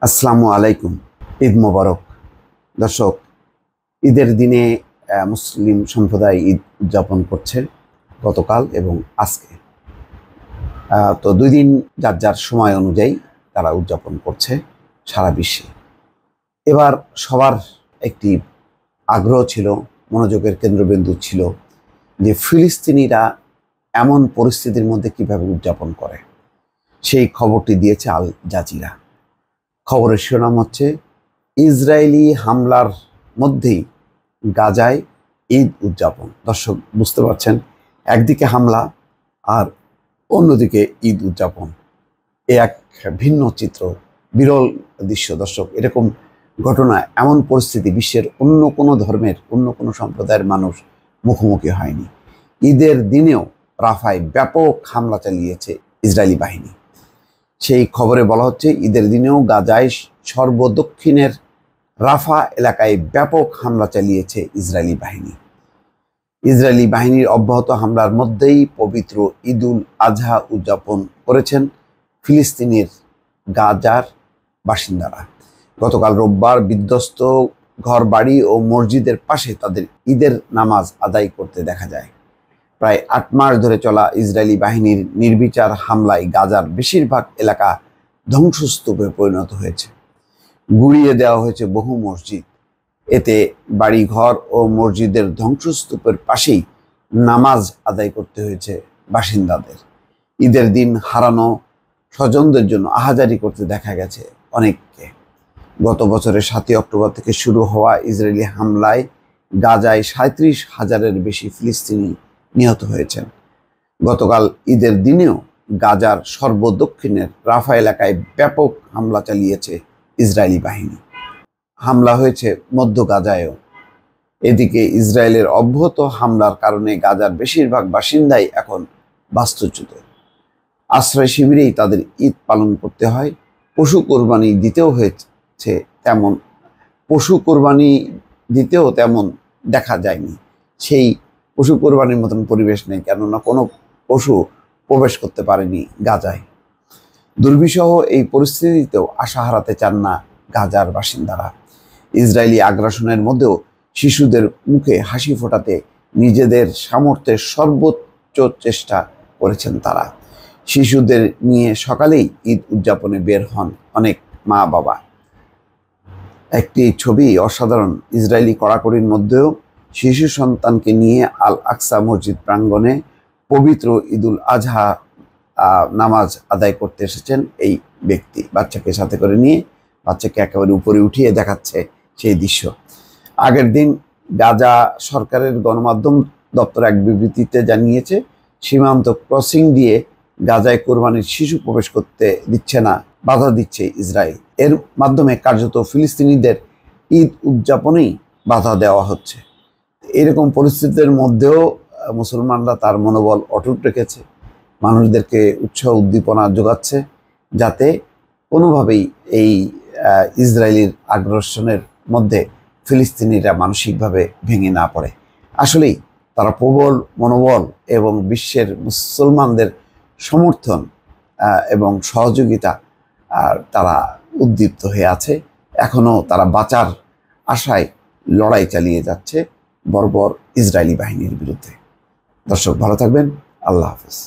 আসসালামু আলাইকুম। ঈদ মোবারক। দর্শক, ঈদের দিনে মুসলিম সম্প্রদায় ঈদ উদযাপন করছে গতকাল এবং আজকে। তো 2 দিন যার যার সময় অনুযায়ী তারা উদযাপন করছে সারা বিশ্বে। এবার সবার একটি আগ্রহ ছিল, মনোযোগের কেন্দ্রবিন্দু ছিল যে ফিলিস্তিনিরা এমন পরিস্থিতির মধ্যে কিভাবে উদযাপন করে। সেই খবরটি দিয়েছে আল জাজিরা। খবরের শিরোনাম হচ্ছে ইসরায়েলি হামলার মধ্যেই গাজায় ঈদ উদযাপন। দর্শক বুঝতে পারছেন, একদিকে হামলা আর অন্যদিকে ঈদ উদযাপন। এ এক ভিন্ন চিত্র, বিরল দৃশ্য। দর্শক, এরকম ঘটনা, এমন পরিস্থিতি বিশ্বের অন্য কোনো ধর্মের, অন্য কোনো সম্প্রদায়ের মানুষ মুখোমুখি হয়নি। ঈদের দিনেও রাফায় ব্যাপক হামলা চালিয়েছে ইসরায়েলি বাহিনী। সেই খবরে বলা হচ্ছে ঈদের দিনেও গাজায় সর্বদক্ষিণের রাফা এলাকায় ব্যাপক হামলা চালিয়েছে ইসরায়েলি বাহিনী। ইসরায়েলি বাহিনীর অব্যাহত হামলার মধ্যেই পবিত্র ঈদুল আজহা উদযাপন করেছেন ফিলিস্তিনের গাজার বাসিন্দারা। গতকাল রোববার বিধ্বস্ত ঘরবাড়ি ও মসজিদের পাশে তাদের ঈদের নামাজ আদায় করতে দেখা যায়। প্রায় 8 মাস ধরে চলা ইসরায়েলি বাহিনীর নির্বিচার হামলায় গাজার বেশিরভাগ এলাকা ধ্বংসস্তূপে পরিণত হয়েছে। গুঁড়িয়ে দেওয়া হয়েছে বহু মসজিদ। এতে বাড়িঘর ও মসজিদের ধ্বংসস্তূপের পাশেই নামাজ আদায় করতে হয়েছে বাসিন্দাদের। ঈদের দিন হারানো স্বজনদের জন্য আহাজারি করতে দেখা গেছে অনেককে। গত বছরের 7 অক্টোবর থেকে শুরু হওয়া ইসরায়েলি হামলায় গাজায় 37,000-এর বেশি ফিলিস্তিনি নিহত হয়েছেন। গতকাল ঈদের দিনেও গাজার সর্বদক্ষিণের রাফা এলাকায় ব্যাপক হামলা চালিয়েছে ইসরায়েলি বাহিনী। হামলা হয়েছে মধ্য গাজায়ও। এদিকে ইসরায়েলের অব্যাহত হামলার কারণে গাজার বেশিরভাগ বাসিন্দাই এখন বাস্তুচ্যুত। আশ্রয় শিবিরেই তাদের ঈদ পালন করতে হয়। পশু কোরবানি দিতেও তেমন দেখা যায়নি। সেই পশু কোরবানির মতন পরিবেশ নেই, কেননা কোনো পশু প্রবেশ করতে পারেনি গাজায়। দুর্বিষহ এই পরিস্থিতিতেও আশা হারাতে চান না গাজার বাসিন্দারা। ইসরায়েলি আগ্রাসনের মধ্যেও শিশুদের মুখে হাসি ফোটাতে নিজেদের সামর্থ্যের সর্বোচ্চ চেষ্টা করেছেন তারা। শিশুদের নিয়ে সকালেই ঈদ উদযাপনে বের হন অনেক মা বাবা। একটি ছবি অসাধারণ। ইসরায়েলি কড়াকড়ির মধ্যেও শিশু সন্তানকে নিয়ে আল আকসা মসজিদ প্রাঙ্গণে পবিত্র ঈদুল আজহা নামাজ আদায় করতে এসেছেন এই ব্যক্তি। বাচ্চাকে সাথে করে নিয়ে বাচ্চাকে একেবারে উপরে উঠিয়ে দেখাচ্ছে সেই দৃশ্য। আগের দিন গাজা সরকারের গণমাধ্যম দপ্তর এক বিবৃতিতে জানিয়েছে, সীমান্ত ক্রসিং দিয়ে গাজায় কোরবানির শিশু প্রবেশ করতে দিচ্ছে না, বাধা দিচ্ছে ইসরায়েল। এর মাধ্যমে কার্যত ফিলিস্তিনিদের ঈদ উদযাপনেই বাধা দেওয়া হচ্ছে। এরকম পরিস্থিতির মধ্যেও মুসলমানরা তার মনোবল অটুট রেখেছে, মানুষদেরকে উৎসাহ উদ্দীপনা যোগাচ্ছে, যাতে কোনোভাবেই এই ইসরায়েলির আগ্রাসনের মধ্যে ফিলিস্তিনিরা মানসিকভাবে ভেঙে না পড়ে। আসলেই তারা প্রবল মনোবল এবং বিশ্বের মুসলমানদের সমর্থন এবং সহযোগিতা তারা উদ্দীপ্ত হয়ে আছে। এখনও তারা বাঁচার আশায় লড়াই চালিয়ে যাচ্ছে বর্বর ইসরায়েলি বাহিনীর বিরুদ্ধে। দর্শক, ভালো থাকবেন। আল্লাহ হাফেজ।